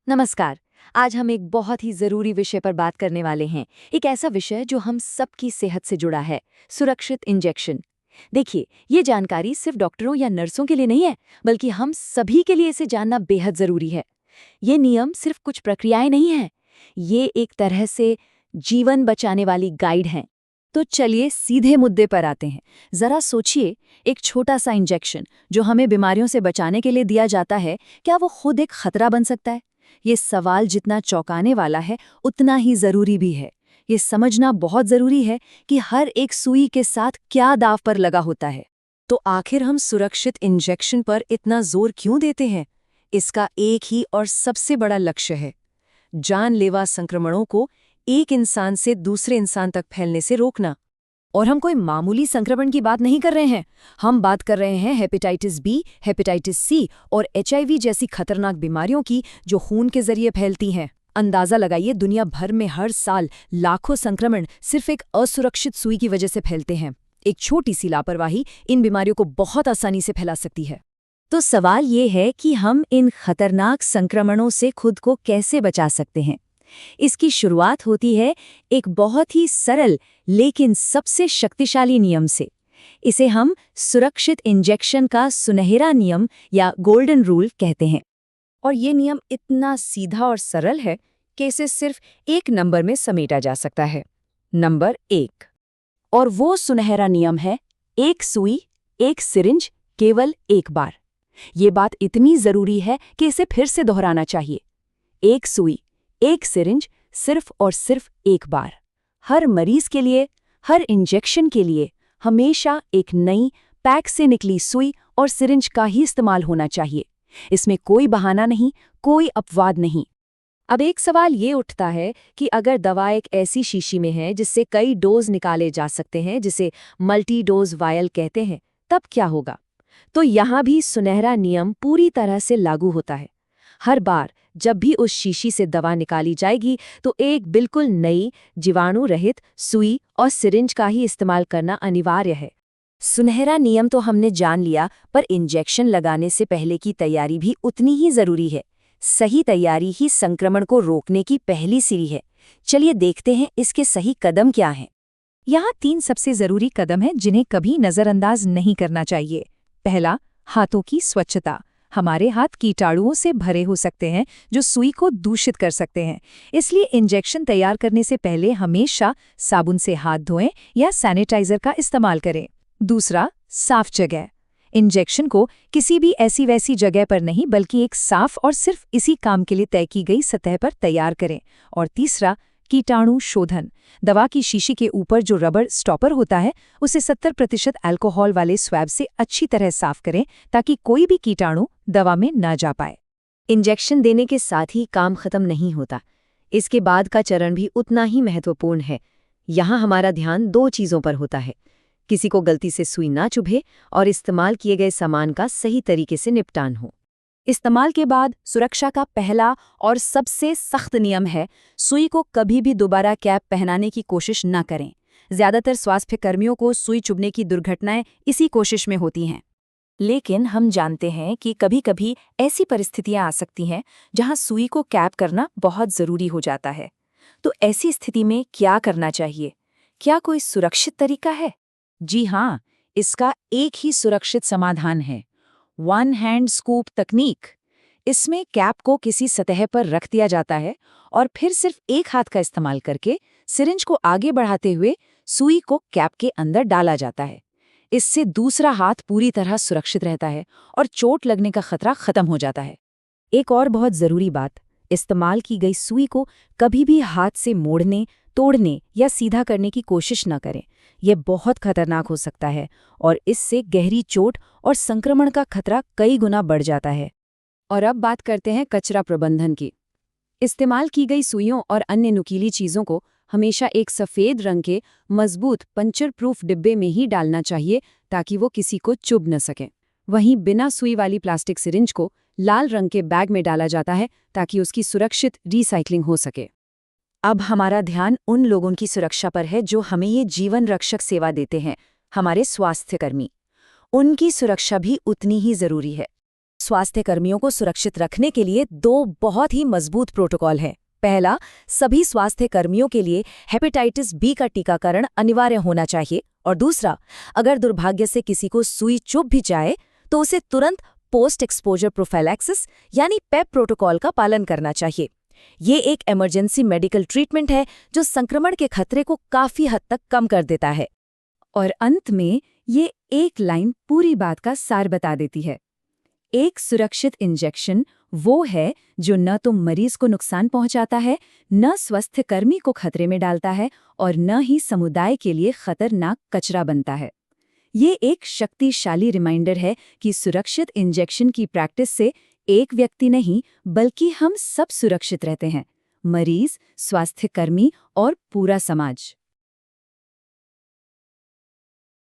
नमस्कार। आज हम एक बहुत ही जरूरी विषय पर बात करने वाले हैं। एक ऐसा विषय जो हम सबकी सेहत से जुड़ा है, सुरक्षित इंजेक्शन। देखिए, ये जानकारी सिर्फ डॉक्टरों या नर्सों के लिए नहीं है, बल्कि हम सभी के लिए इसे जानना बेहद जरूरी है। ये नियम सिर्फ कुछ प्रक्रियाएं नहीं हैं, ये एक तरह से जीवन बचाने वाली गाइड हैं। तो चलिए सीधे मुद्दे पर आते हैं। जरा सोचिए, एक छोटा सा इंजेक्शन जो हमें बीमारियों से बचाने के लिए दिया जाता है, क्या वो खुद एक खतरा बन सकता है? ये सवाल जितना चौंकाने वाला है, उतना ही जरूरी भी है। ये समझना बहुत जरूरी है कि हर एक सुई के साथ क्या दांव पर लगा होता है। तो आखिर हम सुरक्षित इंजेक्शन पर इतना जोर क्यों देते हैं? इसका एक ही और सबसे बड़ा लक्ष्य है जानलेवा संक्रमणों को एक इंसान से दूसरे इंसान तक फैलने से रोकना। और हम कोई मामूली संक्रमण की बात नहीं कर रहे हैं। हम बात कर रहे हैं हेपेटाइटिस बी, हेपेटाइटिस सी और एचआईवी जैसी खतरनाक बीमारियों की जो खून के जरिए फैलती हैं। अंदाजा लगाइए, दुनिया भर में हर साल लाखों संक्रमण सिर्फ एक असुरक्षित सुई की वजह से फैलते हैं। एक छोटी सी लापरवाही इन बीमारियों को बहुत आसानी से फैला सकती है। तो सवाल ये है कि हम इन खतरनाक संक्रमणों से खुद को कैसे बचा सकते हैं। इसकी शुरुआत होती है एक बहुत ही सरल लेकिन सबसे शक्तिशाली नियम से। इसे हम सुरक्षित इंजेक्शन का सुनहरा नियम या गोल्डन रूल कहते हैं। और ये नियम इतना सीधा और सरल है कि इसे सिर्फ एक नंबर में समेटा जा सकता है। नंबर 1। और वो सुनहरा नियम है, एक सुई, एक सिरिंज, केवल एक बार। ये बात इतनी जरूरी है कि इसे फिर से दोहराना चाहिए। एक सुई, एक सिरिंज, सिर्फ और सिर्फ एक बार। हर मरीज के लिए, हर इंजेक्शन के लिए हमेशा एक नई पैक से निकली सुई और सिरिंज का ही इस्तेमाल होना चाहिए। इसमें कोई बहाना नहीं, कोई अपवाद नहीं। अब एक सवाल ये उठता है कि अगर दवा एक ऐसी शीशी में है जिससे कई डोज निकाले जा सकते हैं, जिसे मल्टी डोज वायल कहते हैं, तब क्या होगा? तो यहाँ भी सुनहरा नियम पूरी तरह से लागू होता है। हर बार जब भी उस शीशी से दवा निकाली जाएगी तो एक बिल्कुल नई जीवाणु रहित सुई और सिरिंज का ही इस्तेमाल करना अनिवार्य है। सुनहरा नियम तो हमने जान लिया, पर इंजेक्शन लगाने से पहले की तैयारी भी उतनी ही जरूरी है। सही तैयारी ही संक्रमण को रोकने की पहली सीढ़ी है। चलिए देखते हैं इसके सही कदम क्या हैं। यहाँ 3 सबसे जरूरी कदम हैं जिन्हें कभी नजरअंदाज नहीं करना चाहिए। पहला, हाथों की स्वच्छता। हमारे हाथ कीटाणुओं से भरे हो सकते हैं जो सुई को दूषित कर सकते हैं। इसलिए इंजेक्शन तैयार करने से पहले हमेशा साबुन से हाथ धोएं या सैनिटाइजर का इस्तेमाल करें। दूसरा, साफ जगह। इंजेक्शन को किसी भी ऐसी वैसी जगह पर नहीं, बल्कि एक साफ और सिर्फ इसी काम के लिए तय की गई सतह पर तैयार करें। और तीसरा, कीटाणु शोधन। दवा की शीशी के ऊपर जो रबर स्टॉपर होता है, उसे 70% अल्कोहल वाले स्वैब से अच्छी तरह साफ करें ताकि कोई भी कीटाणु दवा में न जा पाए। इंजेक्शन देने के साथ ही काम खत्म नहीं होता। इसके बाद का चरण भी उतना ही महत्वपूर्ण है। यहाँ हमारा ध्यान 2 चीज़ों पर होता है। किसी को गलती से सुई ना चुभे और इस्तेमाल किए गए सामान का सही तरीके से निपटान हो। इस्तेमाल के बाद सुरक्षा का पहला और सबसे सख्त नियम है, सुई को कभी भी दोबारा कैप पहनाने की कोशिश न करें। ज्यादातर स्वास्थ्य कर्मियों को सुई चुभने की दुर्घटनाएं इसी कोशिश में होती हैं। लेकिन हम जानते हैं कि कभी-कभी ऐसी परिस्थितियां आ सकती हैं जहां सुई को कैप करना बहुत जरूरी हो जाता है। तो ऐसी स्थिति में क्या करना चाहिए? क्या कोई सुरक्षित तरीका है? जी हाँ, इसका एक ही सुरक्षित समाधान है, वन हैंड स्कूप तकनीक। इसमें कैप को किसी सतह पर रख दिया जाता है और फिर सिर्फ एक हाथ का इस्तेमाल करके सिरिंज को आगे बढ़ाते हुए सुई को कैप के अंदर डाला जाता है। इससे दूसरा हाथ पूरी तरह सुरक्षित रहता है और चोट लगने का खतरा खत्म हो जाता है। एक और बहुत जरूरी बात, इस्तेमाल की गई सुई को कभी भी हाथ से मोड़ने, तोड़ने या सीधा करने की कोशिश न करें। यह बहुत खतरनाक हो सकता है और इससे गहरी चोट और संक्रमण का खतरा कई गुना बढ़ जाता है। और अब बात करते हैं कचरा प्रबंधन की। इस्तेमाल की गई सुइयों और अन्य नुकीली चीज़ों को हमेशा एक सफ़ेद रंग के मजबूत पंचर प्रूफ डिब्बे में ही डालना चाहिए ताकि वो किसी को चुभ न सके। वहीं बिना सुई वाली प्लास्टिक सिरिंज को लाल रंग के बैग में डाला जाता है ताकि उसकी सुरक्षित रिसाइक्लिंग हो सके। अब हमारा ध्यान उन लोगों की सुरक्षा पर है जो हमें ये जीवन रक्षक सेवा देते हैं, हमारे स्वास्थ्यकर्मी। उनकी सुरक्षा भी उतनी ही जरूरी है। स्वास्थ्य कर्मियों को सुरक्षित रखने के लिए 2 बहुत ही मजबूत प्रोटोकॉल हैं। पहला, सभी स्वास्थ्य कर्मियों के लिए हेपेटाइटिस बी का टीकाकरण अनिवार्य होना चाहिए और दूसरा, अगर दुर्भाग्य से किसी को सुई चुभ भी जाए तो उसे तुरंत पोस्ट एक्सपोजर प्रोफाइलैक्सिस यानी पेप प्रोटोकॉल का पालन करना चाहिए। ये एक इमरजेंसी मेडिकल ट्रीटमेंट है जो संक्रमण के खतरे को काफी हद तक कम कर देता है। और अंत में ये एक लाइन पूरी बात का सार बता देती है। एक सुरक्षित इंजेक्शन वो है जो न तो मरीज को नुकसान पहुंचाता है, न स्वास्थ्य कर्मी को खतरे में डालता है और न ही समुदाय के लिए खतरनाक कचरा बनता है। ये एक शक्तिशाली रिमाइंडर है कि सुरक्षित इंजेक्शन की प्रैक्टिस से एक व्यक्ति नहीं बल्कि हम सब सुरक्षित रहते हैं, मरीज, स्वास्थ्य कर्मी और पूरा समाज।